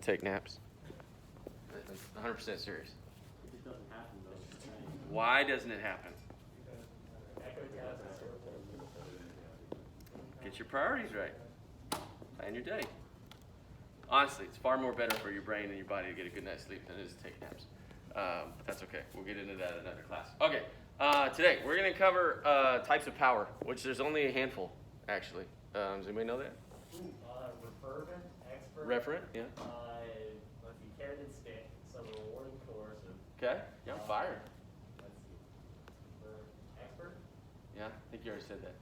take naps. 100% serious. It just doesn't happen though. Why doesn't it happen? Get your priorities right. Plan your day. Honestly, it's far more better for your brain and your body to get a good night's sleep than it is to take naps. But that's okay. We'll get into that in another class. Okay, today we're going to cover types of power, which there's only a handful, actually. Does anybody know that? Referent, expert. Referent, yeah. Let's see, carrot and stick, so rewarding, coercive. Okay, yeah, I'm fired. Let's see, expert? Yeah, I think you already said that.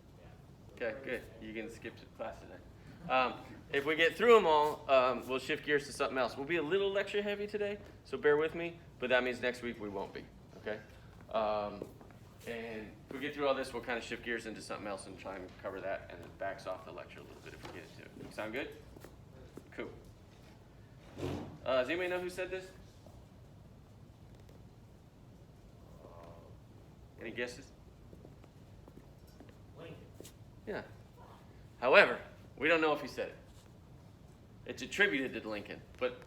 Yeah. Okay, good. You can skip to class today. If we get through them all, we'll shift gears to something else. We'll be a little lecture heavy today, so bear with me, but that means next week we won't be, okay? And if we get through all this, we'll kind of shift gears into something else and try and cover that, and it backs off the lecture a little bit if we get into it. Sound good? Cool. Does anybody know who said this? Any guesses? Lincoln. Yeah. However, we don't know if he said it. It's attributed to Lincoln, but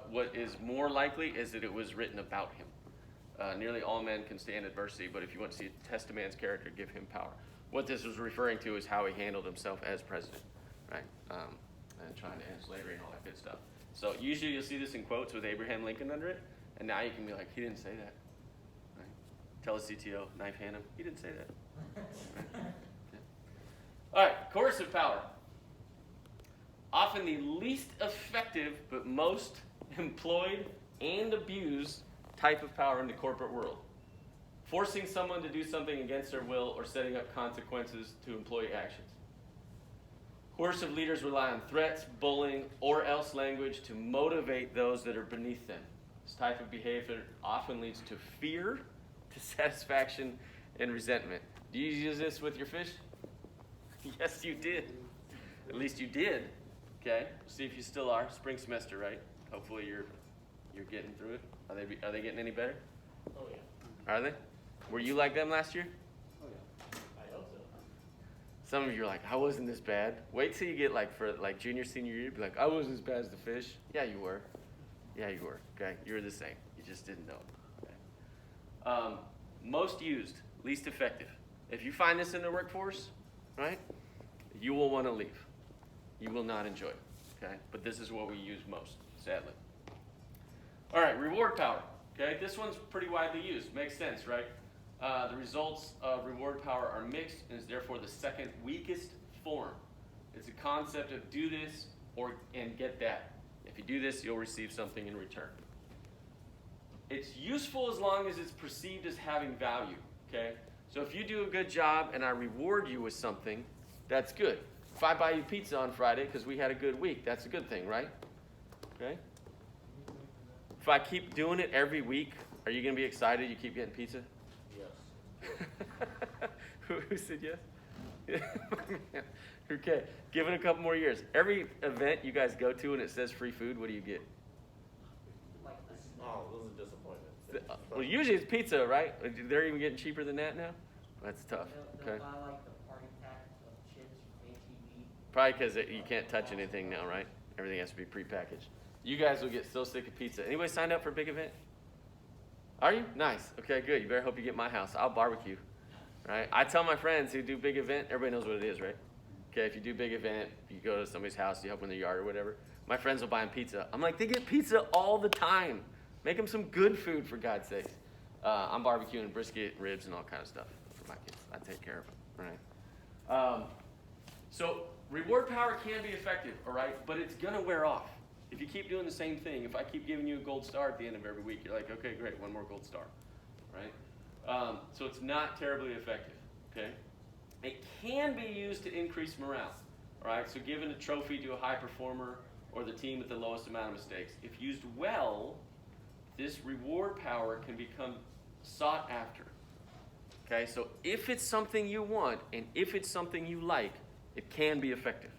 what is more likely is that it was written about him. Nearly all men can stand adversity, but if you want to see test a man's character, give him power. What this was referring to is how he handled himself as president, right? And trying to end slavery and all that good stuff. So usually you'll see this in quotes with Abraham Lincoln under it, and now you can be like, he didn't say that. Right? Tell a CTO, knife hand him, he didn't say that. Right? Okay. All right, coercive power. Often the least effective but most employed and abused type of power in the corporate world. Forcing someone to do something against their will or setting up consequences to employee actions. Coercive leaders rely on threats, bullying, or else language to motivate those that are beneath them. This type of behavior often leads to fear, dissatisfaction, and resentment. Do you use this with your fish? Yes, you did. At least you did. Okay, see if you still are. Spring semester, right? Hopefully you're getting through it. Are they getting any better? Oh yeah. Are they? Were you like them last year? Oh yeah. I hope so. Some of you are like, I wasn't this bad. Wait till you get for junior, senior year, be like, I wasn't as bad as the fish. Yeah, you were. Yeah, you were. Okay, you were the same. You just didn't know. Okay. Most used, least effective. If you find this in the workforce, right, you will want to leave. You will not enjoy it, okay? But this is what we use most, sadly. All right, reward power, okay? This one's pretty widely used. Makes sense, right? The results of reward power are mixed and is therefore the second weakest form. It's a concept of do this and get that. If you do this, you'll receive something in return. It's useful as long as it's perceived as having value, okay? So if you do a good job and I reward you with something, that's good. If I buy you pizza on Friday because we had a good week, that's a good thing, right? Okay? If I keep doing it every week, are you going to be excited you keep getting pizza? Yes. Who said yes? Okay, give it a couple more years. Every event you guys go to and it says free food, what do you get? Oh, those are disappointments. Well, usually it's pizza, right? They're even getting cheaper than that now? That's tough. They'll Okay. buy like the party pack of chips from HEB. Probably because you can't touch anything now, right? Everything has to be prepackaged. You guys will get so sick of pizza. Anybody signed up for a big event? Are you? Nice. Okay, good. You better hope you get my house. I'll barbecue, right? I tell my friends who do big event, everybody knows what it is, right? Okay, if you do big event, you go to somebody's house, you help in their yard or whatever. My friends will buy them pizza. I'm like, they get pizza all the time. Make them some good food, for God's sakes. I'm barbecuing brisket, ribs, and all kind of stuff for my kids. I take care of them, right? So reward power can be effective, all right? But it's going to wear off. If you keep doing the same thing, if I keep giving you a gold star at the end of every week, you're like, okay, great, one more gold star, right? So it's not terribly effective, okay? It can be used to increase morale, all right? So giving a trophy to a high performer or the team with the lowest amount of mistakes. If used well, this reward power can become sought after, okay? So if it's something you want and if it's something you like, it can be effective,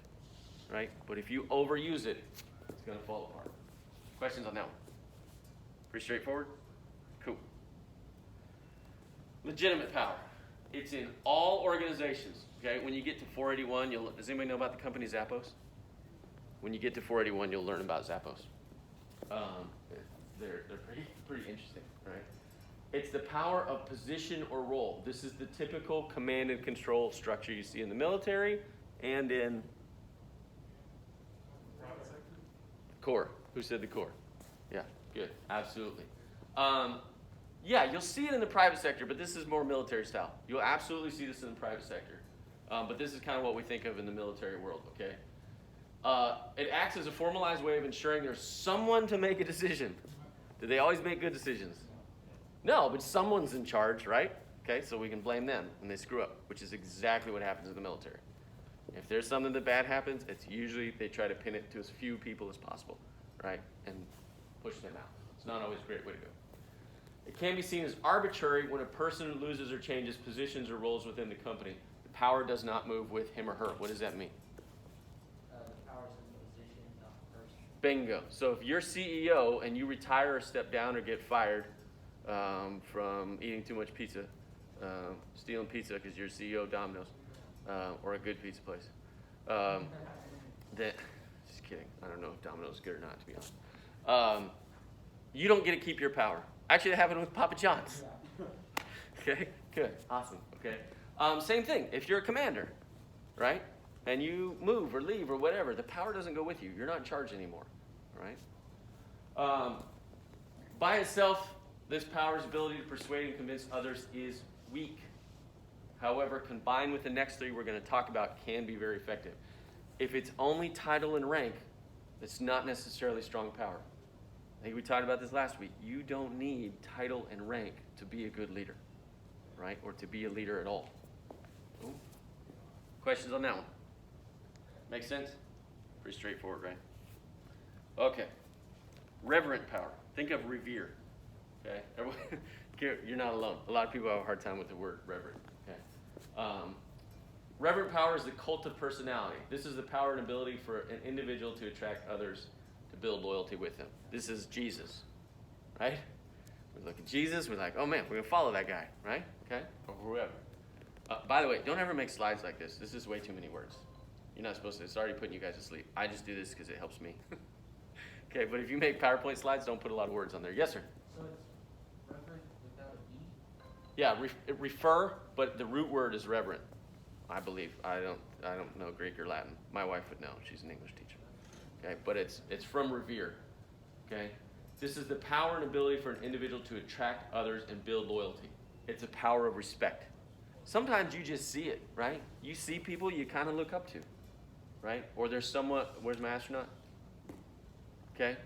right? But if you overuse it, it's going to fall apart. Questions on that one? Pretty straightforward? Cool. Legitimate power. It's in all organizations, okay? When you get to 481, does anybody know about the company Zappos? When you get to 481, you'll learn about Zappos. They're pretty interesting, right? It's the power of position or role. This is the typical command and control structure you see in the military and in Corps. Who said the Corps? Yeah, good, absolutely. Yeah, you'll see it in the private sector, but this is more military style. You'll absolutely see this in the private sector. But this is kind of what we think of in the military world, okay? It acts as a formalized way of ensuring there's someone to make a decision. Do they always make good decisions? No, but someone's in charge, right? Okay, so we can blame them when they screw up, which is exactly what happens in the military. If there's something that bad happens, it's usually they try to pin it to as few people as possible, right? And push them out. It's not always a great way to go. It can be seen as arbitrary when a person loses or changes positions or roles within the company. The power does not move with him or her. What does that mean? The power's in the position, not the person. Bingo. So if you're CEO and you retire or step down or get fired from eating too much pizza, stealing pizza because you're CEO of Domino's or a good pizza place, just kidding. I don't know if Domino's is good or not, to be honest. You don't get to keep your power. Actually, that happened with Papa John's. Okay, good, awesome. Okay, same thing. If you're a commander, right, and you move or leave or whatever, the power doesn't go with you. You're not in charge anymore, right? By itself, this power's ability to persuade and convince others is weak. However, combined with the next three we're going to talk about, can be very effective. If it's only title and rank, it's not necessarily strong power. I think we talked about this last week. You don't need title and rank to be a good leader, right? Or to be a leader at all. Ooh. Questions on that one? Make sense? Pretty straightforward, right? Okay. Reverent power. Think of revere. Okay? Everyone, you're not alone. A lot of people have a hard time with the word reverent. Okay? Reverent power is the cult of personality. This is the power and ability for an individual to attract others to build loyalty with him. This is Jesus, right? We look at Jesus, we're like, oh man, we're going to follow that guy, right? Okay? Or whoever. By the way, don't ever make slides like this. This is way too many words. You're not supposed to. It's already putting you guys to sleep. I just do this because it helps me. Okay, but if you make PowerPoint slides, don't put a lot of words on there. Yes, sir? So it's reverent without an E? Yeah, refer, but the root word is reverent, I believe. I don't know Greek or Latin. My wife would know. She's an English teacher. Okay, but it's from revere. Okay? This is the power and ability for an individual to attract others and build loyalty. It's a power of respect. Sometimes you just see it, right? You see people you kind of look up to, right? Or there's someone, where's my astronaut? Okay,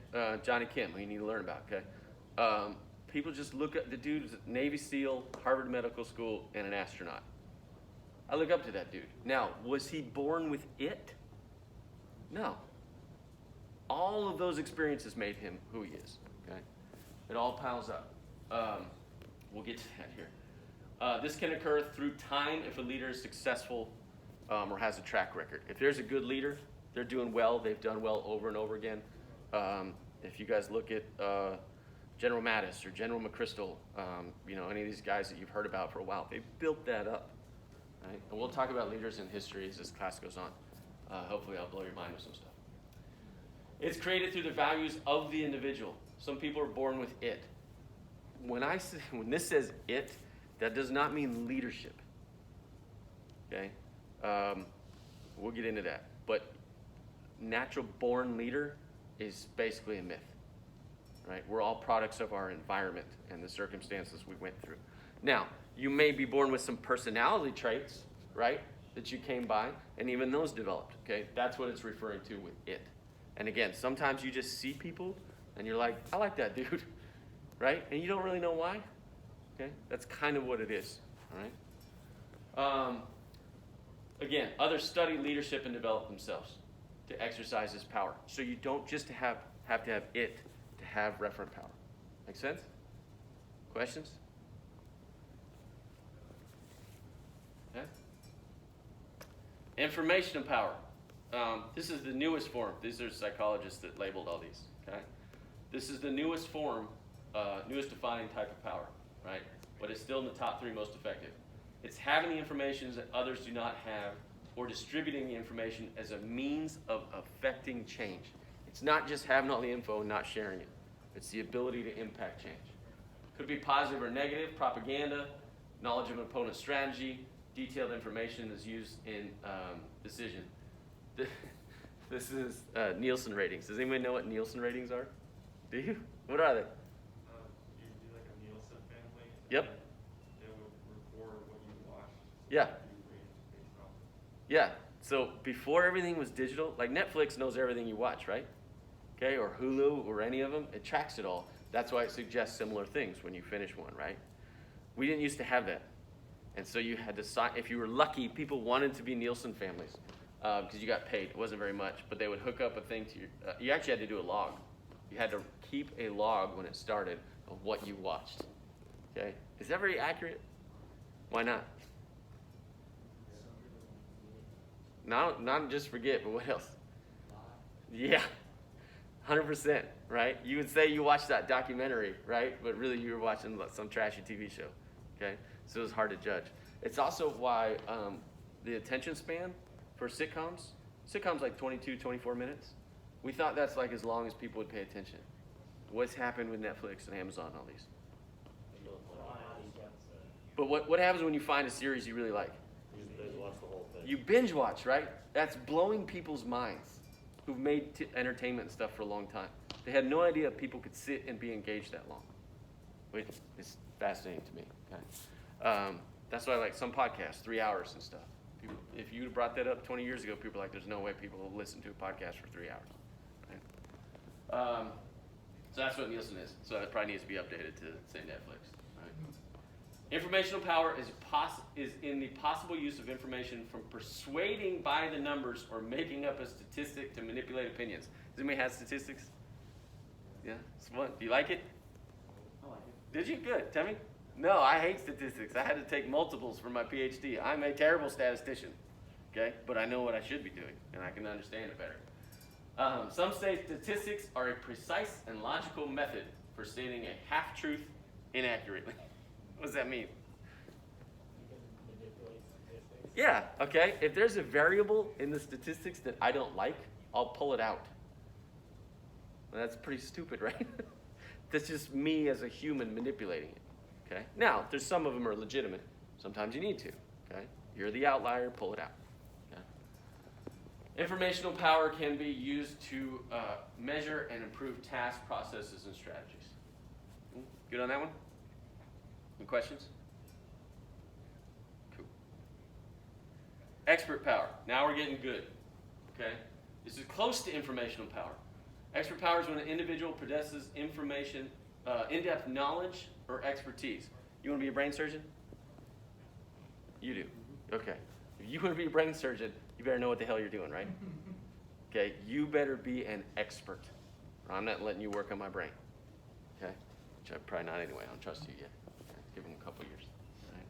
Johnny Kim, who you need to learn about, okay? People just look at the dude, Navy SEAL, Harvard Medical School, and an astronaut. I look up to that dude. Now, was he born with it? No. All of those experiences made him who he is, okay? It all piles up. We'll get to that here. This can occur through time if a leader is successful or has a track record. If there's a good leader, they're doing well, they've done well over and over again. If you guys look at General Mattis or General McChrystal, any of these guys that you've heard about for a while, they've built that up, right? And we'll talk about leaders in history as this class goes on. Hopefully I'll blow your mind with some stuff. It's created through the values of the individual. Some people are born with it. When this says it, that does not mean leadership. Okay? We'll get into that. But natural born leader is basically a myth. Right? We're all products of our environment and the circumstances we went through. Now, you may be born with some personality traits, right, that you came by, and even those developed. Okay? That's what it's referring to with it. And again, sometimes you just see people and you're like, I like that dude, right? And you don't really know why. Okay, that's kind of what it is. All right. Again, others study leadership and develop themselves to exercise this power. So you don't just have to have it to have referent power. Make sense? Questions? Okay. Information power. This is the newest form. These are psychologists that labeled all these. Okay. This is the newest form, newest defining type of power. Right? But it's still in the top 3 most effective. It's having the information that others do not have or distributing the information as a means of affecting change. It's not just having all the info and not sharing it. It's the ability to impact change. Could be positive or negative, propaganda, knowledge of an opponent's strategy, detailed information is used in decision. This is Nielsen ratings. Does anybody know what Nielsen ratings are? Do you? What are they? You do like a Nielsen family. Yep. And they would record what you watched. Yeah. You rate based off. Yeah. So before everything was digital, like Netflix knows everything you watch, right? Okay, or Hulu or any of them, it tracks it all. That's why it suggests similar things when you finish one, right? We didn't used to have that. And so you had to sign, if you were lucky, people wanted to be Nielsen families because you got paid. It wasn't very much, but they would hook up a thing to your, you actually had to do a log. You had to keep a log when it started of what you watched. Okay, is that very accurate? Why not? Not just forget, but what else? Yeah, 100%, right? You would say you watched that documentary, right? But really you were watching some trashy TV show, okay? So it was hard to judge. It's also why the attention span for sitcoms like 22, 24 minutes. We thought that's like as long as people would pay attention. What's happened with Netflix and Amazon and all these? But what happens when you find a series you really like? You binge watch the whole thing. You binge watch, right? That's blowing people's minds who've made entertainment and stuff for a long time. They had no idea people could sit and be engaged that long, which is fascinating to me. Okay? That's why I like some podcasts, 3 hours and stuff. People, if you brought that up 20 years ago, people were like, there's no way people will listen to a podcast for 3 hours. Right? So that's what Nielsen is. So it probably needs to be updated to say Netflix. Right? Informational power is in the possible use of information from persuading by the numbers or making up a statistic to manipulate opinions. Does anybody have statistics? Yeah, it's fun. Do you like it? I like it. Did you? Good. Tell me. No, I hate statistics. I had to take multiples for my PhD. I'm a terrible statistician, okay? But I know what I should be doing, and I can understand it better. Some say statistics are a precise and logical method for stating a half-truth inaccurately. What does that mean? You can manipulate statistics. Yeah, okay. If there's a variable in the statistics that I don't like, I'll pull it out. Well, that's pretty stupid, right? That's just me as a human manipulating it. Okay. Now, there's some of them are legitimate. Sometimes you need to. Okay. You're the outlier. Pull it out. Okay. Informational power can be used to measure and improve tasks, processes, and strategies. Good on that one? Any questions? Cool. Expert power. Now we're getting good. Okay. This is close to informational power. Expert power is when an individual possesses information, in-depth knowledge or expertise. You want to be a brain surgeon? You do. Okay. If you want to be a brain surgeon, you better know what the hell you're doing, right? Okay. You better be an expert. Or I'm not letting you work on my brain. Okay. Which I'm probably not anyway. I don't trust you yet. Okay. Give them a couple years. All right.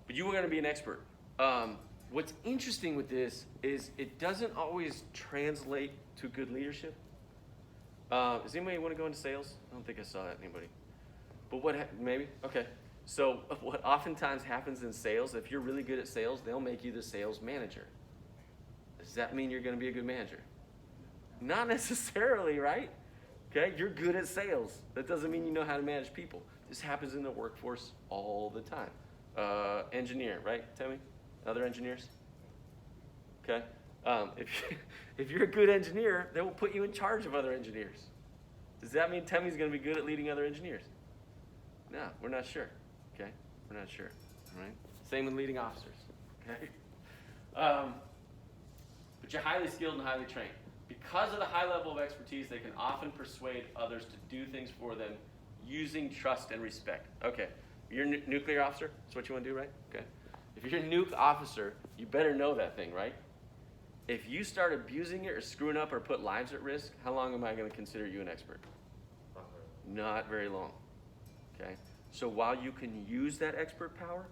But you are going to be an expert. What's interesting with this is it doesn't always translate to good leadership. Does anybody want to go into sales? I don't think I saw that. Anybody? But maybe? Okay. So what oftentimes happens in sales, if you're really good at sales, they'll make you the sales manager. Does that mean you're going to be a good manager? Not necessarily, right? Okay, you're good at sales. That doesn't mean you know how to manage people. This happens in the workforce all the time. Engineer, right, Timmy? Other engineers? Okay. If you're a good engineer, they will put you in charge of other engineers. Does that mean Temmie's going to be good at leading other engineers? No, we're not sure. Okay, we're not sure. All right. Same with leading officers. Okay. But you're highly skilled and highly trained. Because of the high level of expertise, they can often persuade others to do things for them using trust and respect. Okay. You're a nuclear officer. That's what you want to do, right? Okay. If you're a nuke officer, you better know that thing, right? If you start abusing it or screwing up or put lives at risk, how long am I going to consider you an expert? Not very long. Okay? So while you can use that expert power,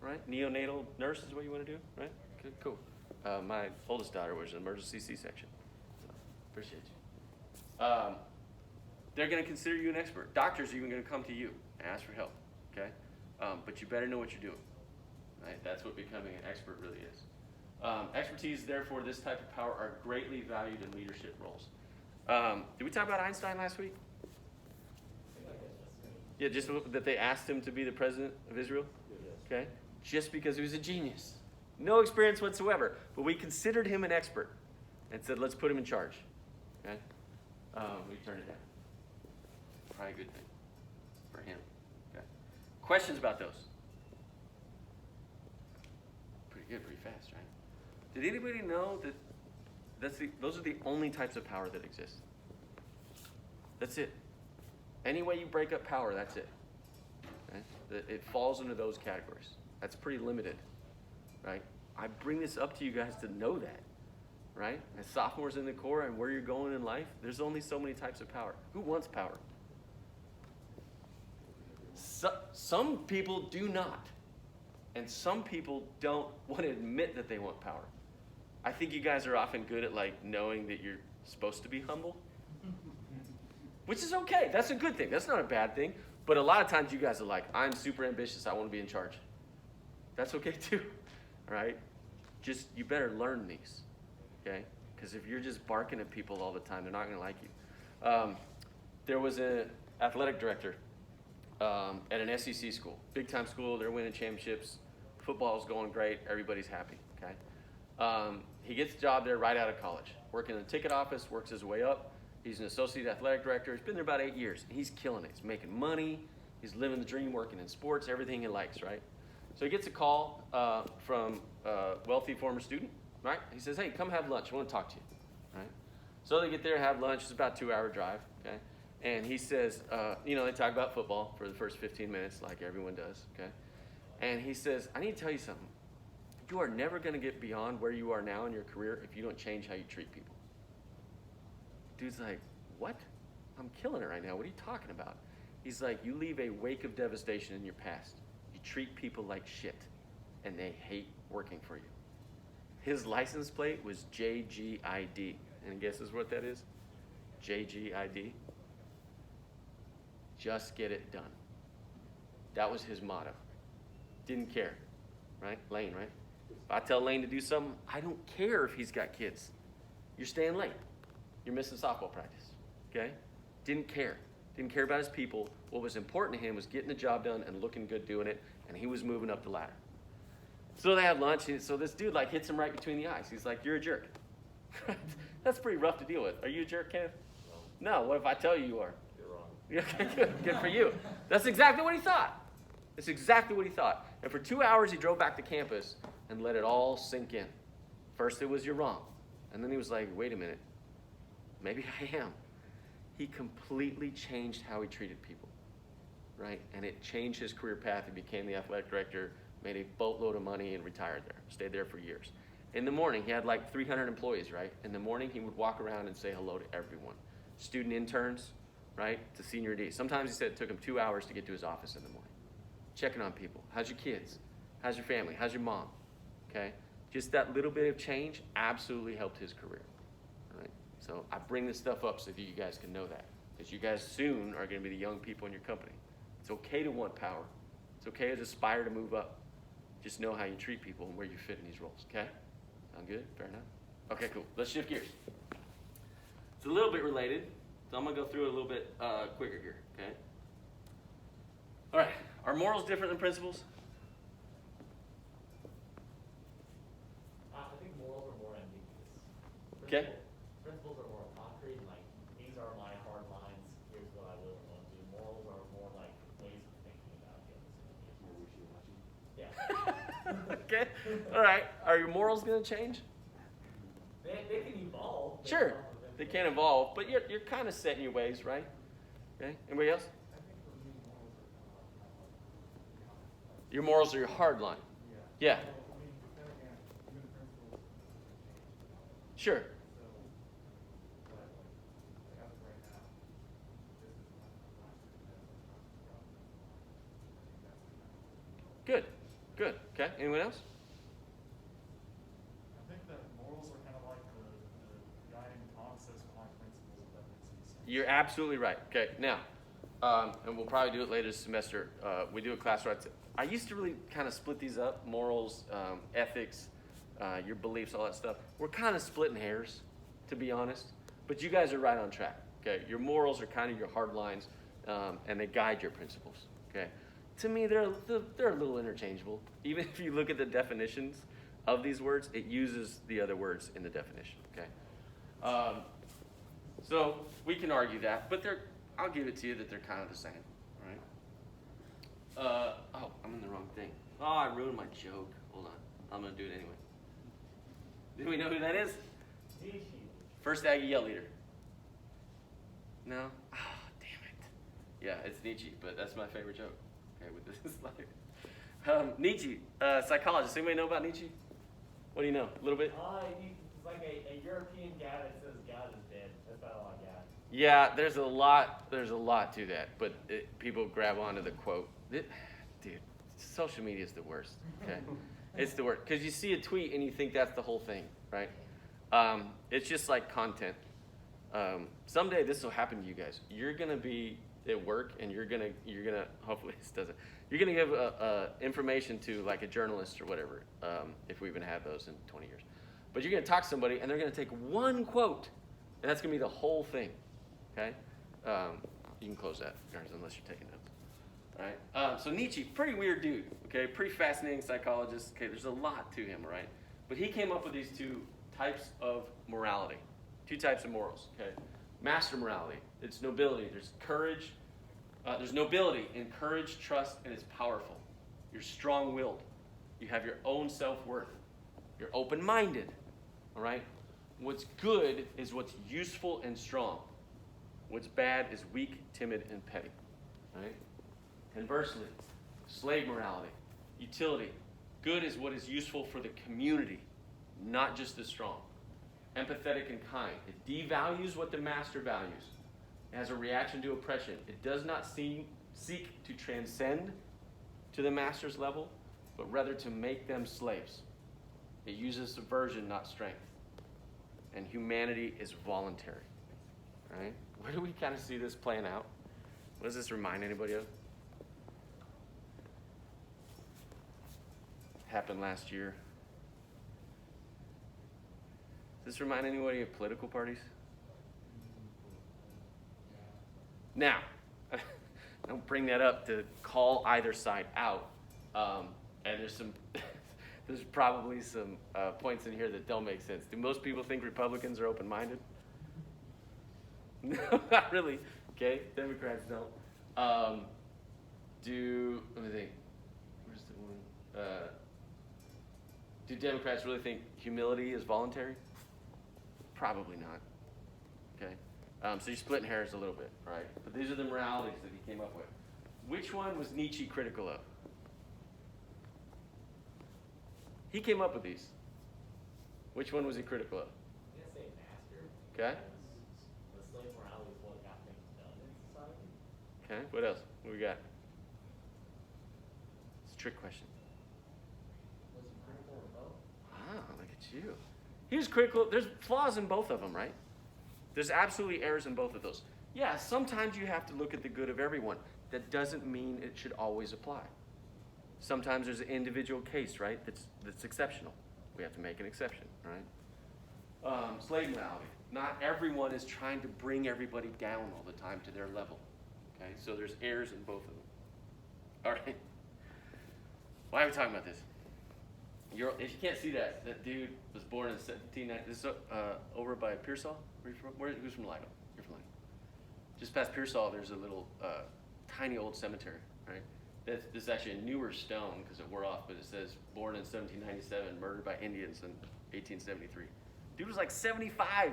right? Neonatal nurse is what you want to do, right? Okay, cool. My oldest daughter was an emergency C-section. So appreciate you. They're going to consider you an expert. Doctors are even going to come to you and ask for help. Okay? But you better know what you're doing. Right? That's what becoming an expert really is. Expertise, therefore, this type of power are greatly valued in leadership roles. Did we talk about Einstein last week? Yeah, just that they asked him to be the president of Israel. Okay, just because he was a genius, no experience whatsoever, but we considered him an expert and said, let's put him in charge. Okay, we turned it down. Probably a good thing for him. Okay, questions about those? Pretty good, pretty fast, right? Did anybody know that those are the only types of power that exist? That's it. Any way you break up power, that's it. Okay? It falls into those categories. That's pretty limited, right? I bring this up to you guys to know that, right? As sophomores in the core and where you're going in life, there's only so many types of power. Who wants power? Some people do not. And some people don't want to admit that they want power. I think you guys are often good at like knowing that you're supposed to be humble. Which is okay. That's a good thing. That's not a bad thing. But a lot of times you guys are like, I'm super ambitious. I want to be in charge. That's okay too. All right? Just, you better learn these. Okay? Because if you're just barking at people all the time, they're not going to like you. There was an athletic director at an SEC school. Big time school. They're winning championships. Football's going great. Everybody's happy. Okay? He gets a job there right out of college. Working in the ticket office, works his way up. He's an associate athletic director. He's been there about 8 years. He's killing it. He's making money. He's living the dream, working in sports, everything he likes, right? So he gets a call from a wealthy former student, right? He says, hey, come have lunch. I want to talk to you, right? So they get there, have lunch. It's about a 2-hour drive, okay? And he says, they talk about football for the first 15 minutes like everyone does, okay? And he says, I need to tell you something. You are never going to get beyond where you are now in your career if you don't change how you treat people. Dude's like, what? I'm killing it right now. What are you talking about? He's like, you leave a wake of devastation in your past. You treat people like shit, and they hate working for you. His license plate was JGID. And guesses what that is? JGID. Just get it done. That was his motto. Didn't care, right? Lane, right? If I tell Lane to do something, I don't care if he's got kids. You're staying late. You're missing softball practice, okay? Didn't care. Didn't care about his people. What was important to him was getting the job done and looking good doing it, and he was moving up the ladder. So they have lunch, and so this dude like hits him right between the eyes. He's like, you're a jerk. That's pretty rough to deal with. Are you a jerk, Kenneth? No. What if I tell you you are? You're wrong. Okay, good. Good for you. That's exactly what he thought. That's exactly what he thought. And for 2 hours, he drove back to campus and let it all sink in. First, it was, you're wrong. And then he was like, wait a minute. Maybe I am. He completely changed how he treated people, right? And it changed his career path. He became the athletic director, made a boatload of money, and retired there. Stayed there for years. In the morning, he had like 300 employees, right? In the morning, he would walk around and say hello to everyone. Student interns, right, to senior D. Sometimes he said it took him 2 hours to get to his office in the morning. Checking on people. How's your kids? How's your family? How's your mom? Okay? Just that little bit of change absolutely helped his career. Right? So I bring this stuff up so that you guys can know that. Because you guys soon are going to be the young people in your company. It's okay to want power. It's okay to aspire to move up. Just know how you treat people and where you fit in these roles. Okay? Sound good? Fair enough? Okay, cool. Let's shift gears. It's a little bit related, so I'm going to go through it a little bit quicker here. Okay? All right. Are morals different than principles? I think morals are more ambiguous. Okay. Principles are more concrete, like, these are my hard lines, here's what I will and won't do. Morals are more like ways of thinking about it. Yeah. Okay. All right. Are your morals going to change? They can evolve. Sure. They can evolve, but you're kind of set in your ways, right? Okay. Anybody else? Your morals are your hard line. Yeah. Sure. Good. Good. Okay. Anyone else? I think that morals are kind of like the guiding process behind principles, if that makes any sense. You're absolutely right. Okay. Now, and we'll probably do it later this semester. We do a class where I used to really kind of split these up: morals, ethics, your beliefs, all that stuff. We're kind of splitting hairs, to be honest. But you guys are right on track. Okay, your morals are kind of your hard lines, and they guide your principles. Okay, to me, they're a little interchangeable. Even if you look at the definitions of these words, it uses the other words in the definition. Okay, so we can argue that, but I'll give it to you that they're kind of the same. Right? Oh, I'm in the wrong thing. Oh, I ruined my joke. Hold on, I'm gonna do it anyway. Do we know who that is? Nietzsche. First Aggie Yell Leader. No? Ah, damn it. Yeah, it's Nietzsche, but that's my favorite joke. Okay, with this slide. Nietzsche, psychologist. Anybody know about Nietzsche? What do you know? A little bit? He's like a European guy that says God is dead. That's about all I got. Yeah, there's a lot to that, but people grab onto the quote. Dude, social media is the worst. Okay, it's the worst because you see a tweet and you think that's the whole thing, right? It's just like content. Someday this will happen to you guys. You're gonna be at work and you're gonna hopefully this doesn't. You're gonna give information to like a journalist or whatever, if we even have those in 20 years. But you're gonna talk to somebody and they're gonna take one quote, and that's gonna be the whole thing. Okay, you can close that, guys, unless you're taking notes. All right. So Nietzsche, pretty weird dude. Okay, pretty fascinating psychologist. Okay, there's a lot to him, right? But he came up with these two types of morality, two types of morals. Okay, master morality. It's nobility. There's courage. There's nobility in courage, trust, and it's powerful. You're strong-willed. You have your own self-worth. You're open-minded. All right. What's good is what's useful and strong. What's bad is weak, timid, and petty. All right. Conversely, slave morality, utility. Good is what is useful for the community, not just the strong. Empathetic and kind. It devalues what the master values. It has a reaction to oppression. It does not seek to transcend to the master's level, but rather to make them slaves. It uses subversion, not strength. And humanity is voluntary. Right? Where do we kind of see this playing out? What does this remind anybody of? Happened last year. Does this remind anybody of political parties? Now, I don't bring that up to call either side out. And there's probably some points in here that don't make sense. Do most people think Republicans are open-minded? No, not really. Okay, Democrats don't. Let me think. Where's the one? Do Democrats really think humility is voluntary? Probably not. Okay, so you're splitting hairs a little bit, right? But these are the moralities that he came up with. Which one was Nietzsche critical of? He came up with these. Which one was he critical of? I'm gonna say master. Okay. The slave morality is what got things done in society. Okay, what else? What we got? It's a trick question. Was he critical of both? Ah, look at you. He was critical. There's flaws in both of them, right? There's absolutely errors in both of those. Yeah, sometimes you have to look at the good of everyone. That doesn't mean it should always apply. Sometimes there's an individual case, right, that's exceptional. We have to make an exception, right? Slave morality. Not everyone is trying to bring everybody down all the time to their level. Okay, so there's errors in both of them. All right. Why are we talking about this? If you can't see that dude was born in 1790. This is over by Pearsall. Who's from Lido? You're from Lido. Just past Pearsall, there's a little tiny old cemetery, right? This is actually a newer stone because it wore off, but it says born in 1797, murdered by Indians in 1873. Dude was like 75,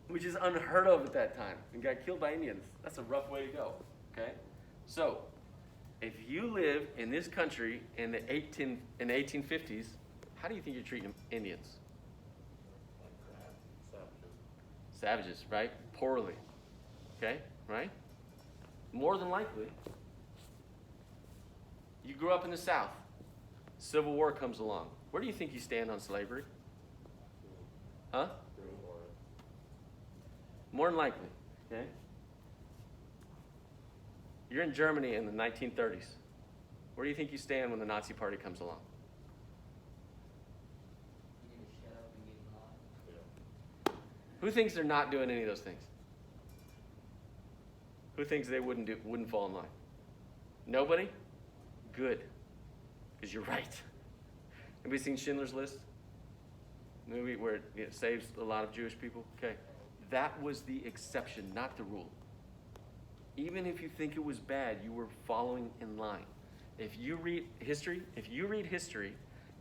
which is unheard of at that time, and got killed by Indians. That's a rough way to go, okay? So, if you live in this country in the 1850s, how do you think you're treating Indians? Like crap. Savages, right? Poorly, okay, right? More than likely, you grew up in the South. Civil War comes along. Where do you think you stand on slavery? Huh? More than likely, okay? You're in Germany in the 1930s. Where do you think you stand when the Nazi Party comes along? You need to shut up and get in line. Who thinks they're not doing any of those things? Who thinks they wouldn't fall in line? Nobody? Good. Because you're right. Anybody seen Schindler's List? Movie where it saves a lot of Jewish people? Okay. That was the exception, not the rule. Even if you think it was bad, you were following in line. If you read history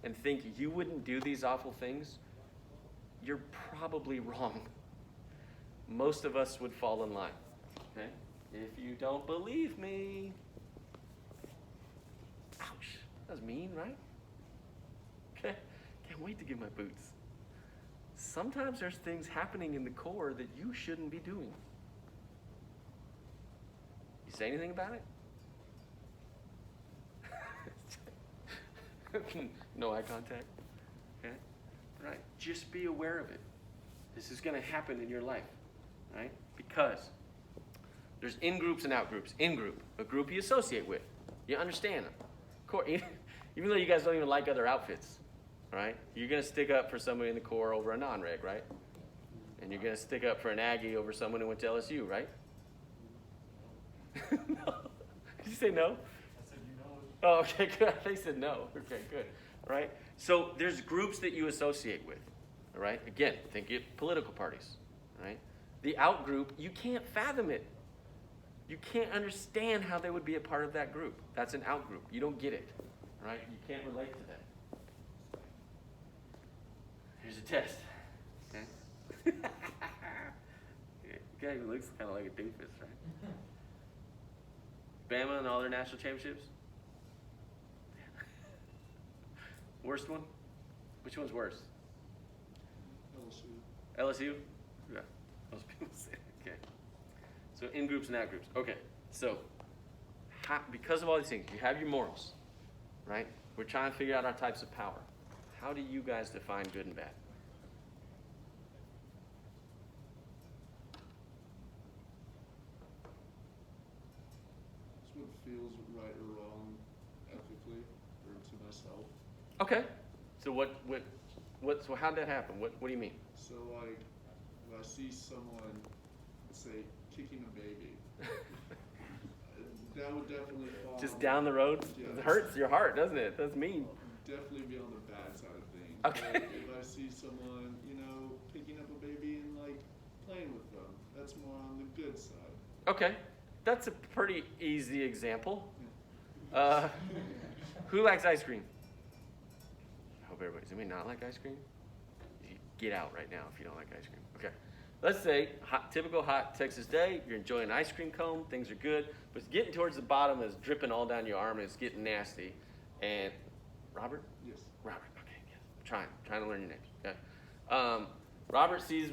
and think you wouldn't do these awful things, you're probably wrong. Most of us would fall in line. Okay? If you don't believe me. Ouch. That was mean, right? Okay. Can't wait to get my boots. Sometimes there's things happening in the core that you shouldn't be doing. You say anything about it? No eye contact. Okay? Right. Just be aware of it. This is going to happen in your life. Right? Because there's in-groups and out-groups. In-group, a group you associate with. You understand them. Even though you guys don't even like other outfits. Right? You're going to stick up for somebody in the core over a non-reg, right? And you're going to stick up for an Aggie over someone who went to LSU, right? No. Did you say no? I said, you know it. Oh, okay, good. They said no. Okay, good. All right? So there's groups that you associate with. All right? Again, think of political parties. All right? The out group, you can't fathom it. You can't understand how they would be a part of that group. That's an out group. You don't get it. All right? You can't relate to them. Here's a test. Okay? Guy who looks kind of like a doofus, right? Bama and all their national championships? Worst one? Which one's worse? LSU? Yeah. Most people say okay. So in groups and out groups. Okay. So because of all these things, you have your morals, right? We're trying to figure out our types of power. How do you guys define good and bad? It's what feels right or wrong ethically or to myself. Okay. So so how'd that happen? What do you mean? So like if I see someone, let's say, kicking a baby, that would definitely fall. Just down the road? Yeah. It hurts your heart, doesn't it? That's mean. Definitely be on the bad side of things. Okay. Like, if I see someone, picking up a baby and like playing with them, that's more on the good side. Okay. That's a pretty easy example. Who likes ice cream? I hope everybody's. Does not like ice cream? You get out right now if you don't like ice cream. Okay. Let's say typical hot Texas day. You're enjoying an ice cream cone. Things are good, but it's getting towards the bottom. It's dripping all down your arm, and it's getting nasty. And Robert? Yes. Robert. Okay. Yes. Trying to learn your names. Okay. Robert sees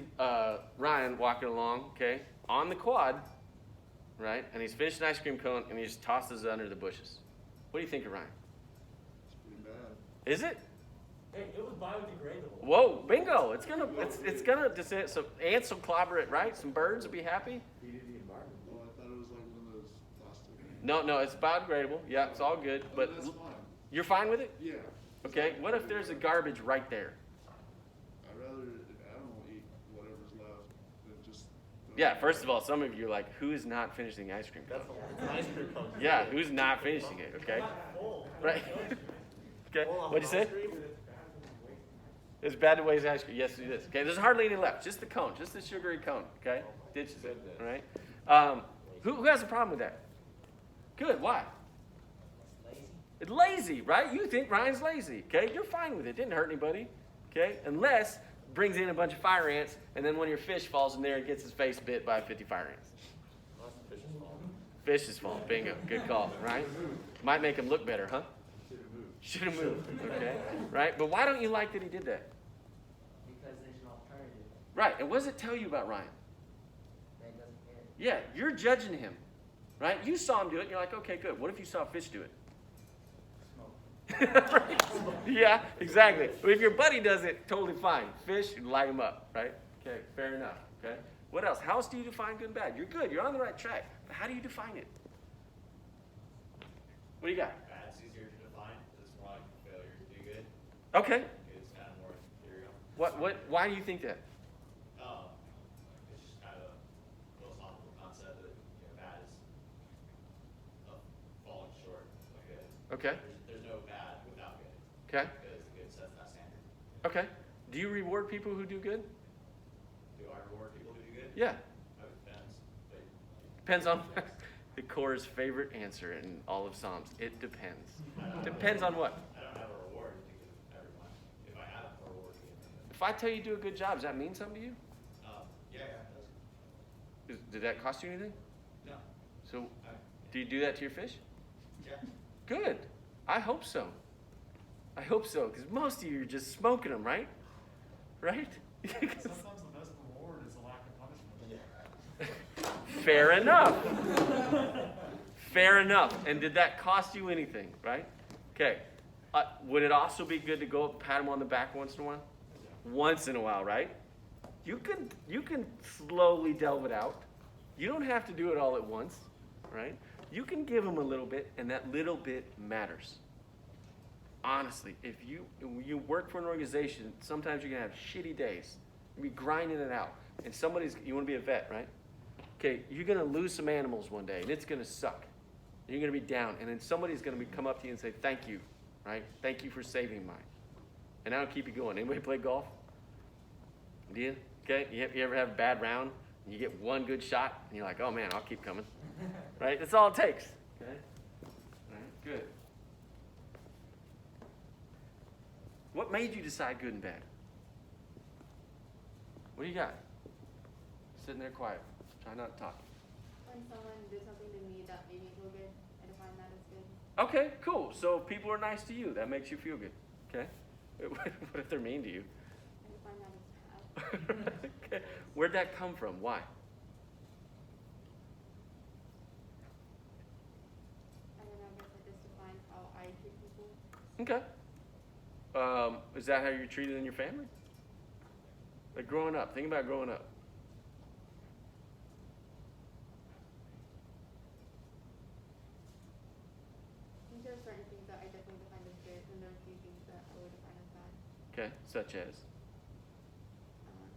Ryan walking along. Okay. On the quad. Right. And he's finished an ice cream cone, and he just tosses it under the bushes. What do you think of Ryan? It's pretty bad. Is it? Hey, it was biodegradable. Whoa, bingo! It's gonna descend. So ants will clobber it, right? Some birds will be happy. Oh, I thought it was like one of those plastic. No, it's biodegradable. Yeah, it's all good. But that's fine. you're fine with it? Yeah. Okay. What if there's a garbage right there? I'd rather animal eat whatever's left than just. Yeah. First of all, some of you are like, who is not finishing the ice cream cone? That's an ice cream cone. Yeah, who's not finishing it? Okay. Not full. Right. Okay. Full on What'd you say? ice cream? It's bad to waste ice cream. Yes, it is. Okay. There's hardly any left. Just the cone. Just the sugary cone. Okay. Ditches it. All right. Who has a problem with that? Good. Why? Lazy. It's lazy, right? You think Ryan's lazy, okay? You're fine with it. Didn't hurt anybody, okay? Unless brings in a bunch of fire ants, and then one of your fish falls in there and gets his face bit by 50 fire ants. Well, that's the fish's fault. Fish's fault. Bingo. Good call, right? Might make him look better, huh? Should have moved. Okay. Right? But why don't you like that he did that? Because there's an alternative Right. And what does it tell you about Ryan? that doesn't get it. Yeah, you're judging him, right? You saw him do it, and you're like, okay, good. What if you saw a fish do it? Smoke. Right? Yeah, exactly. But if your buddy does it, totally fine. Fish, you light him up, right? Okay, fair enough. Okay. What else? How else do you define good and bad? You're good. You're on the right track. But how do you define it? What do you got? Bad's easier to define. It's more like failure to do good. Okay. It's kind of more ethereal. Why do you think that? Okay. There's no bad without good. Okay. Because good sets that standard. Okay. Do you reward people who do good? Do I reward people who do good? Yeah. It depends. But Depends on the Corps' favorite answer in all of SOMS. It depends. Depends on what? I don't have a reward to give everyone. If I had a reward to give them. If I tell you do a good job, does that mean something to you? Yeah, it does. Did that cost you anything? No. So, do you do that to your fish? Yeah. Good. I hope so. I hope so, because most of you are just smoking them, right? Right? Sometimes the best reward is a lack of punishment. Fair enough. Fair enough. And did that cost you anything, right? Okay. Would it also be good to go up and pat him on the back once in a while? Once in a while, right? You can slowly delve it out. You don't have to do it all at once, right? You can give him a little bit, and that little bit matters. Honestly, if you work for an organization, sometimes you're gonna have shitty days. You'll be grinding it out, and you want to be a vet, right? Okay, you're gonna lose some animals one day, and it's gonna suck. You're gonna be down, and then somebody's gonna come up to you and say, "Thank you," right? "Thank you for saving mine," and that'll keep you going. Anybody play golf? Do you? Okay, you ever have a bad round, and you get one good shot, and you're like, "Oh man, I'll keep coming," right? That's all it takes. Okay, all right, good. What made you decide good and bad? What do you got? Sitting there quiet. Try not to talk. When someone did something to me that made me feel good, I define that as good. Okay, cool. So if people are nice to you, that makes you feel good. Okay? What if they're mean to you? I define that as bad. Okay. Where'd that come from? Why? I don't know, I guess it just defines how I treat people. Okay. Is that how you're treated in your family? Like growing up. Think about growing up. I think there are certain things that I definitely define as good, and there are a few things that I would define as bad. Okay, such as? Um,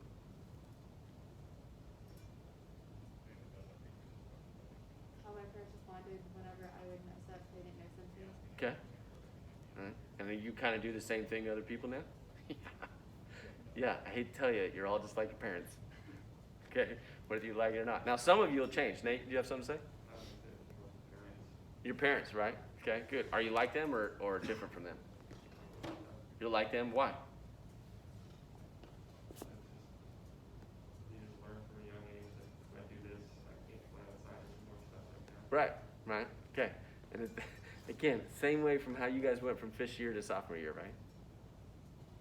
how my parents responded whenever I would mess up, they didn't know something. Okay. All right. And then you kind of do the same thing to other people now? Yeah, I hate to tell you, you're all just like your parents. Okay, whether you like it or not. Now, some of you will change. Nate, do you have something to say? Your parents, right? Okay, good. Are you like them or different from them? You're like them? Why? You just learn from a young age that if I do this, I can't play outside anymore, stuff like that. Right. Okay. And again, same way from how you guys went from fifth year to sophomore year, right?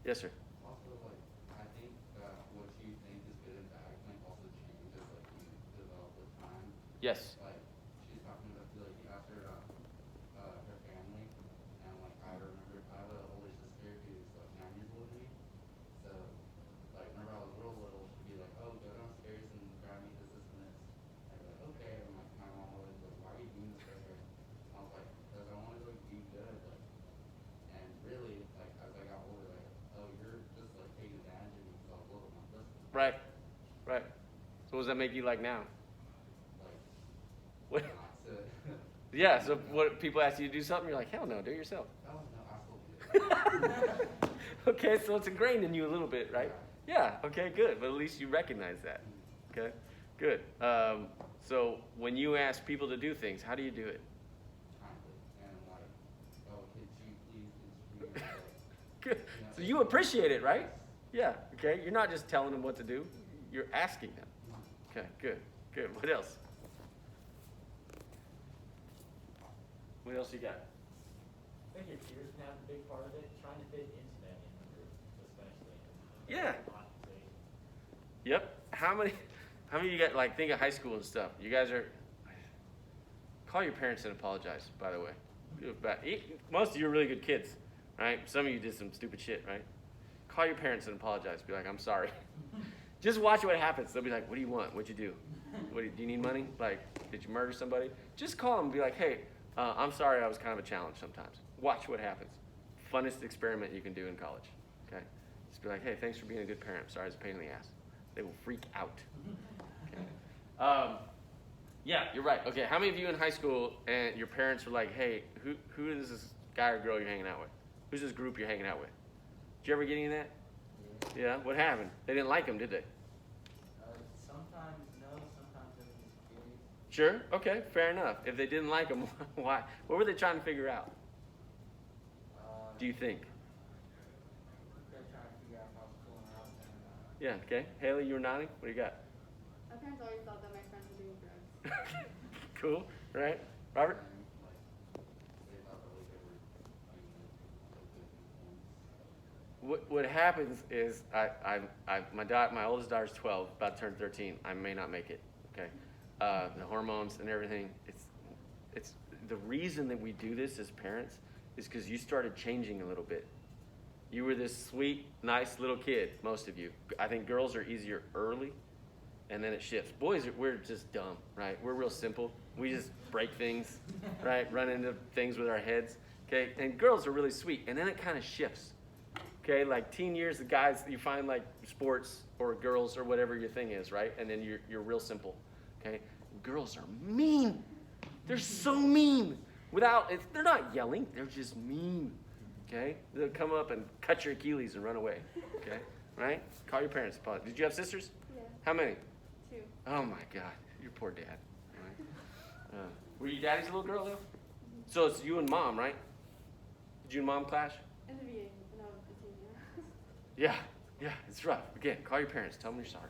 Yes, sir. Also, like, I think that what you think is good and bad can also change as, like, you develop with time. Yes. Like, she's talking about, like, you asked her about her family, and, like, I remember, I have an older sister who's, like, 9 years older than me. So, like, whenever I was real little, she'd be like, "Oh, go downstairs and grab me this, this, and this." I'd be like, "Okay." And, like, my mom always was like, "Why are you doing this for her?" I was like, "Because I want to, like, be good." Like, and really, like, as I got older, like, "Oh, you're just, like, taking advantage of me because I was little, not listening." Right. So what does that make you like now? Like, What? not to, Yeah, so what people ask you to do something, you're like, hell no, do it yourself. oh, no, I still do it. Okay, so it's ingrained in you a little bit, right? Yeah, okay, good. But at least you recognize that. Okay, good. So when you ask people to do things, how do you do it? Kindly, and, like, "Oh, could you please introduce yourself?" Good. So you appreciate it, right? Yeah, okay. You're not just telling them what to do, you're asking them. Okay, good. What else? What else you got? I think your peers can have a big part of it, trying to fit into them in the group, especially. Yeah. Not to say, Yep. How many of you got, like, think of high school and stuff? You guys are, call your parents and apologize, by the way. Most of you are really good kids, right? Some of you did some stupid shit, right? Call your parents and apologize. Be like, "I'm sorry." Just watch what happens. They'll be like, "What do you want? What'd you do? Do you need money? Like, did you murder somebody?" Just call them and be like, "Hey, I'm sorry, I was kind of a challenge sometimes." Watch what happens. Funnest experiment you can do in college, okay? Just be like, "Hey, thanks for being a good parent. I'm sorry, it's a pain in the ass." They will freak out. Okay. Yeah, you're right. Okay, how many of you in high school and your parents were like, "Hey, who is this Guy or girl you're hanging out with? Who's this group you're hanging out with? Did you ever get any of that? Yeah. What happened? They didn't like him, did they? Sometimes no, sometimes it was curious. Sure. Okay. Fair enough. If they didn't like him, why? What were they trying to figure out? Do you think? They're trying to figure out if I was pulling out and Yeah. Okay. Haley, you were nodding. What do you got? My parents always thought that my friends were doing drugs. Cool. Right. Robert. They thought that like they were using it like What happens is my oldest daughter's 12, about to turn 13. I may not make it. Okay, the hormones and everything. It's the reason that we do this as parents is because you started changing a little bit. You were this sweet, nice little kid. Most of you. I think girls are easier early, and then it shifts. Boys, we're just dumb, right? We're real simple. We just break things, right? Run into things with our heads. Okay, and girls are really sweet, and then it kind of shifts. Okay, like teen years, the guys you find like sports or girls or whatever your thing is, right? And then you're real simple. Okay, girls are mean. They're so mean. They're not yelling. They're just mean. Okay, they'll come up and cut your Achilles and run away. Okay, right? Call your parents. Did you have sisters? Yeah. How many? 2. Oh my God, your poor dad. Right? Were you daddy's little girl though? So it's you and mom, right? Did you and mom clash? In the beginning, when I was a teen, yeah. Yeah, it's rough. Again, call your parents. Tell them you're sorry.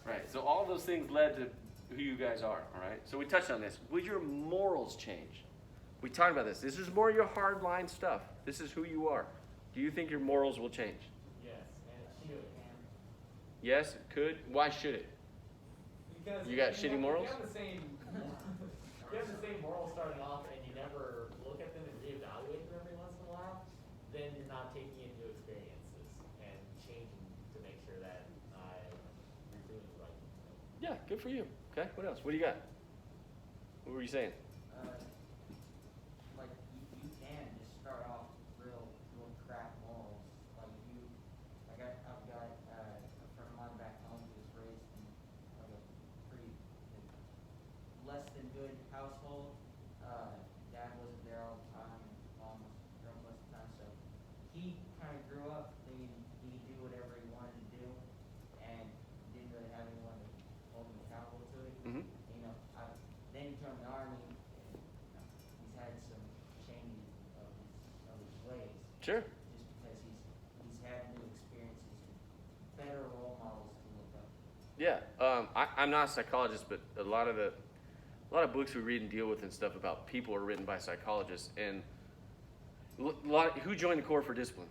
Right. So all those things led to who you guys are. All right. So we touched on this. Would your morals change? We talked about this. This is more your hard line stuff. This is who you are. Do you think your morals will change? Yes, and it should. Yes, it could. Why should it? Because You got if shitty morals? If you have the same morals starting off and you never look at them and reevaluate them every once in a while, then you're not taking into experiences and changing to make sure that you're doing the right thing. Yeah, good for you. Okay. What else? What do you got? What were you saying? like you can just start off real crap morals. I've got a friend of mine back home who was raised in like a pretty less than good household. Dad wasn't there all the time, and mom was there most of the time. So he kind of grew up thinking he could do whatever he wanted to do, and didn't really have anyone to hold him accountable to it. Mm-hmm. Then he joined the army, and he's had some changing of his ways. Sure. Just because he's had new experiences and better role models to look up. Yeah, I'm not a psychologist, but a lot of books we read and deal with and stuff about people are written by psychologists. And who joined the Corps for discipline?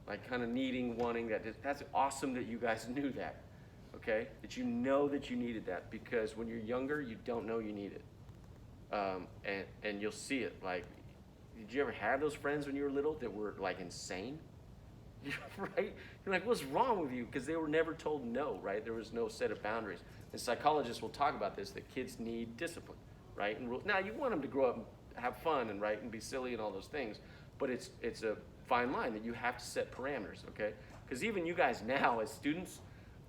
Like kind of needing, wanting that. That's awesome that you guys knew that. Okay, that you know that you needed that, because when you're younger, you don't know you need it, and you'll see it. Like, did you ever have those friends when you were little that were like insane? Right? You're like, what's wrong with you? Because they were never told no, right? There was no set of boundaries. And psychologists will talk about this, that kids need discipline, right? And now you want them to grow up and have fun and right and be silly and all those things, but it's a fine line that you have to set parameters, okay? Because even you guys now as students,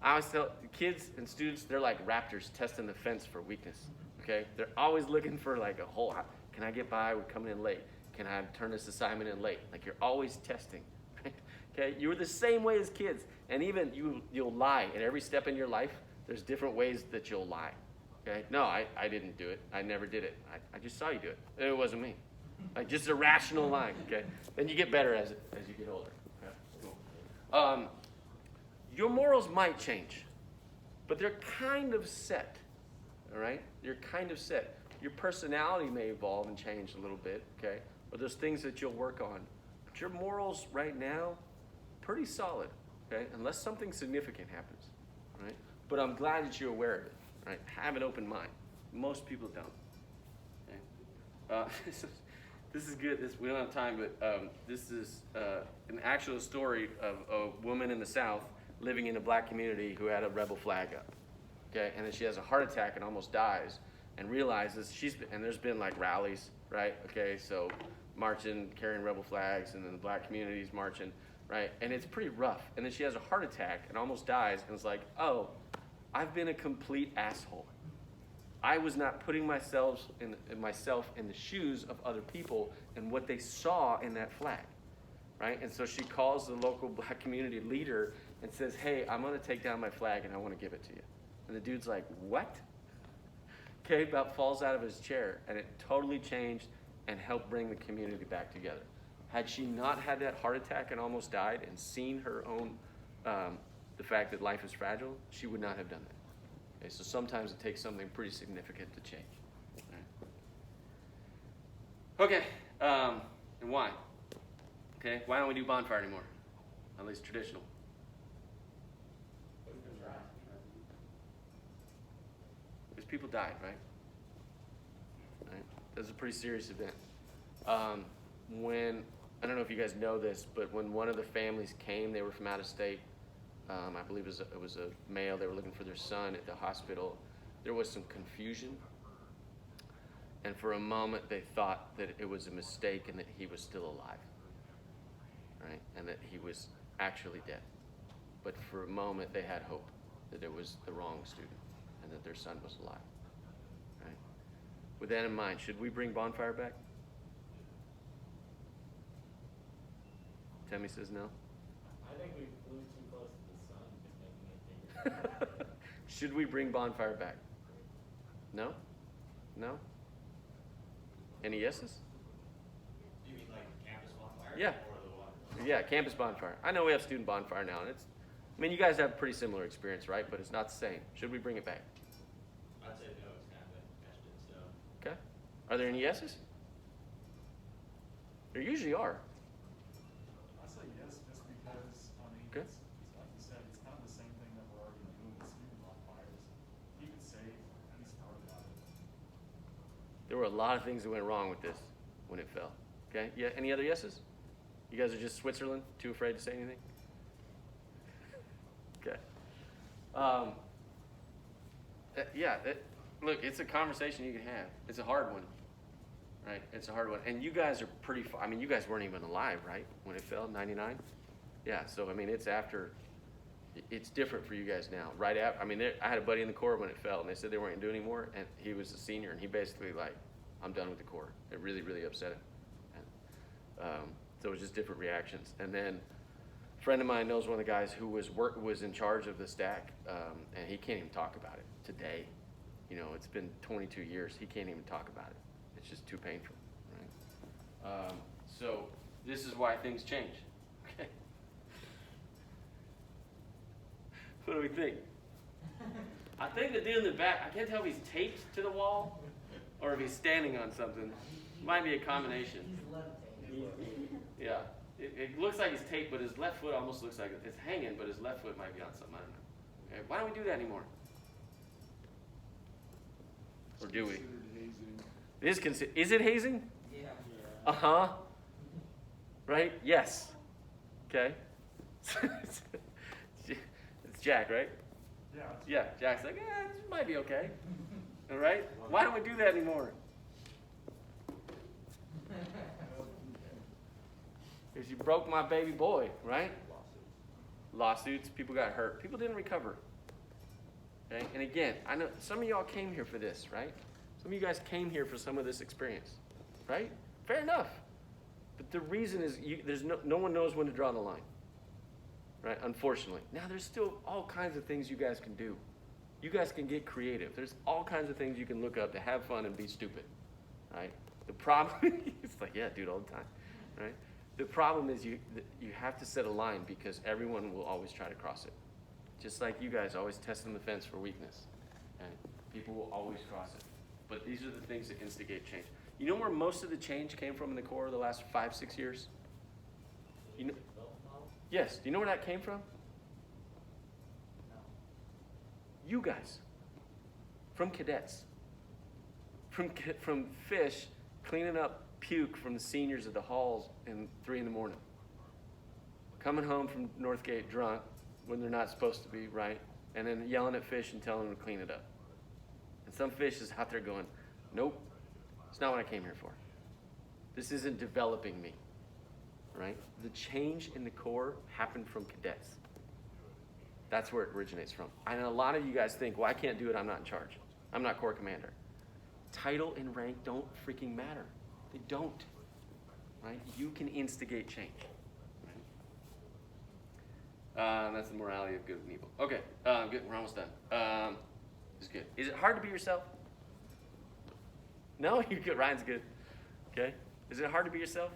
I always tell kids and students, they're like raptors testing the fence for weakness, okay? They're always looking for like a hole. Can I get by with coming in late? Can I turn this assignment in late? Like you're always testing, right? Okay? You were the same way as kids. And even you'll lie at every step in your life. There's different ways that you'll lie, okay? No, I didn't do it. I never did it. I just saw you do it. It wasn't me. Like just irrational lying, okay? Then you get better as you get older. Okay? Cool. Your morals might change, but they're kind of set, all right? You're kind of set. Your personality may evolve and change a little bit, okay? Or there's things that you'll work on. But your morals right now, pretty solid, okay? Unless something significant happens, right? But I'm glad that you're aware of it, right? Have an open mind. Most people don't, okay? This is good. We don't have time, but this is an actual story of a woman in the South living in a black community who had a rebel flag up, okay? And then she has a heart attack and almost dies and realizes and there's been like rallies, right? Okay, so marching, carrying rebel flags, and then the black community's marching, right? And it's pretty rough. And then she has a heart attack and almost dies and is like, oh, I've been a complete asshole. I was not putting myself in the shoes of other people and what they saw in that flag, right? And so she calls the local black community leader and says, hey, I'm gonna take down my flag and I wanna give it to you. And the dude's like, what? Okay, about falls out of his chair, and it totally changed and helped bring the community back together. Had she not had that heart attack and almost died and seen her own, the fact that life is fragile, she would not have done that. Okay, so sometimes it takes something pretty significant to change. Right? Okay, and why? Okay, why don't we do bonfire anymore? At least traditional. Because people died, right? Right? That was a pretty serious event. When, I don't know if you guys know this, but when one of the families came, they were from out of state. I believe it was a male. They were looking for their son at the hospital. There was some confusion. And for a moment, they thought that it was a mistake and that he was still alive. Right? And that he was actually dead. But for a moment, they had hope that it was the wrong student and that their son was alive. Right? With that in mind, should we bring bonfire back? Tammy says no. I think we flew too close to the sun, just making it bigger. Should we bring bonfire back? No? No? Any yeses? You mean like campus bonfire? Yeah. Or the one? Yeah, campus bonfire. I know we have student bonfire now, and I mean, you guys have a pretty similar experience, right? But it's not the same. Should we bring it back? I'd say no, it's kind of been etched in stone. Okay. Are there any yeses? There usually are. I say yes, just because, I mean, Okay. it's like you said, it's kind of the same thing that we're already doing with student bonfires. Keep it safe, he started on it. There were a lot of things that went wrong with this when it fell. Okay. Yeah. Any other yeses? You guys are just Switzerland, too afraid to say anything? Okay. Yeah. Look, it's a conversation you can have. It's a hard one, right? It's a hard one. And you guys are pretty far. I mean, you guys weren't even alive, right, when it fell, 99? Yeah. So, I mean, it's after. It's different for you guys now. Right after. I mean, I had a buddy in the Corps when it fell, and they said they weren't going to do anymore. And he was a senior, and he basically like, I'm done with the Corps. It really, really upset him. So it was just different reactions. And then a friend of mine knows one of the guys who was in charge of the stack, and he can't even talk about it today. You know, it's been 22 years. He can't even talk about it. It's just too painful, right? So this is why things change. Okay. What do we think? I think the dude in the back, I can't tell if he's taped to the wall or if he's standing on something. Might be a combination. He's levitating. Yeah. It looks like he's taped, but his left foot almost looks like it's hanging, but his left foot might be on something. I don't know. Okay. Why don't we do that anymore? Or do we? Considered hazing. Is it hazing? Yeah. Uh-huh. Right? Yes. Okay. It's Jack, right? Yeah. Yeah, Jack's like, this might be okay. All right? Why don't we do that anymore? Because you broke my baby boy, right? Lawsuits, people got hurt. People didn't recover. Okay? And again, I know some of y'all came here for this, right? Some of you guys came here for some of this experience, right? Fair enough. But the reason is there's no one knows when to draw the line, right? Unfortunately. Now, there's still all kinds of things you guys can do. You guys can get creative. There's all kinds of things you can look up to have fun and be stupid, right? The problem, it's like, yeah, dude, all the time, right? The problem is you have to set a line because everyone will always try to cross it. Just like you guys always testing the fence for weakness. Okay? People will always cross it. But these are the things that instigate change. You know where most of the change came from in the Corps the last 5-6 years? You know, yes. Do you know where that came from? No. You guys. From cadets. From fish cleaning up puke from the seniors at the halls in 3 a.m. Coming home from Northgate drunk when they're not supposed to be, right? And then yelling at fish and telling them to clean it up. And some fish is out there going, nope, it's not what I came here for. This isn't developing me, right? The change in the Corps happened from cadets. That's where it originates from. And a lot of you guys think, well, I can't do it, I'm not in charge. I'm not Corps Commander. Title and rank don't freaking matter. They don't. Right? You can instigate change. Right? That's the morality of good and evil. Okay, good. We're almost done. It's good. Is it hard to be yourself? No, you're good. Ryan's good. Okay. Is it hard to be yourself?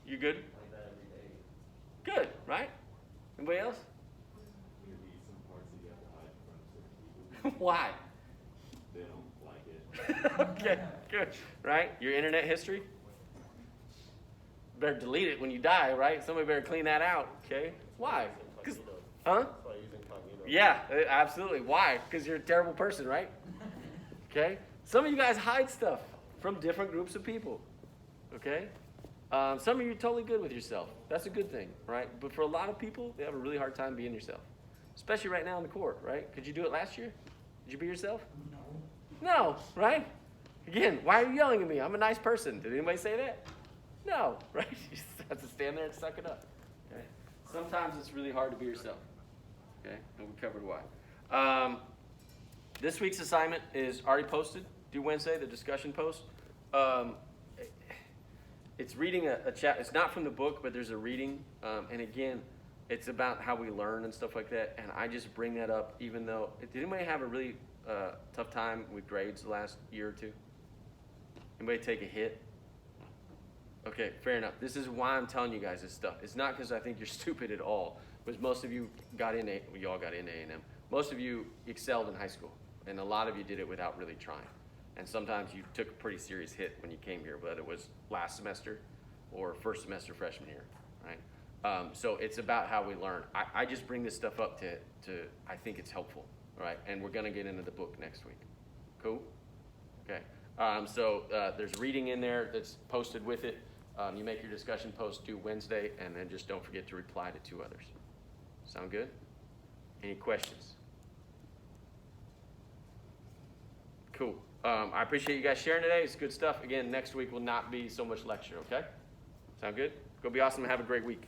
You good? Like that every day. Good, right? Anybody else? There'd be some parts that you have to hide from certain people. Why? They don't like it. Okay, good. Right? Your internet history? Better delete it when you die, right? Somebody better clean that out, okay? Why? 'Cause- huh? That's why I use incognito. Yeah, absolutely. Why? Because you're a terrible person, right? Okay? Some of you guys hide stuff from different groups of people, okay? Some of you are totally good with yourself. That's a good thing, right? But for a lot of people, they have a really hard time being yourself, especially right now in the Corps, right? Could you do it last year? Did you be yourself? No, right? Again, why are you yelling at me? I'm a nice person. Did anybody say that? No, right? You just have to stand there and suck it up. Okay? Sometimes it's really hard to be yourself. Okay, and we covered why. This week's assignment is already posted, due Wednesday, the discussion post. It's reading a chapter. It's not from the book, but there's a reading. And again, it's about how we learn and stuff like that. And I just bring that up even though, did anybody have a really tough time with grades the last year or two? Anybody take a hit? Okay, fair enough. This is why I'm telling you guys this stuff. It's not because I think you're stupid at all, because most of you got in, you all got into A&M. Most of you excelled in high school, and a lot of you did it without really trying. And sometimes you took a pretty serious hit when you came here, whether it was last semester or first semester freshman year, right? So it's about how we learn. I just bring this stuff up to I think it's helpful, right? And we're gonna get into the book next week. Cool? Okay. So there's reading in there that's posted with it. You make your discussion post due Wednesday, and then just don't forget to reply to 2 others. Sound good? Any questions? Cool. I appreciate you guys sharing today. It's good stuff. Again, next week will not be so much lecture, okay? Sound good? Go be awesome and have a great week.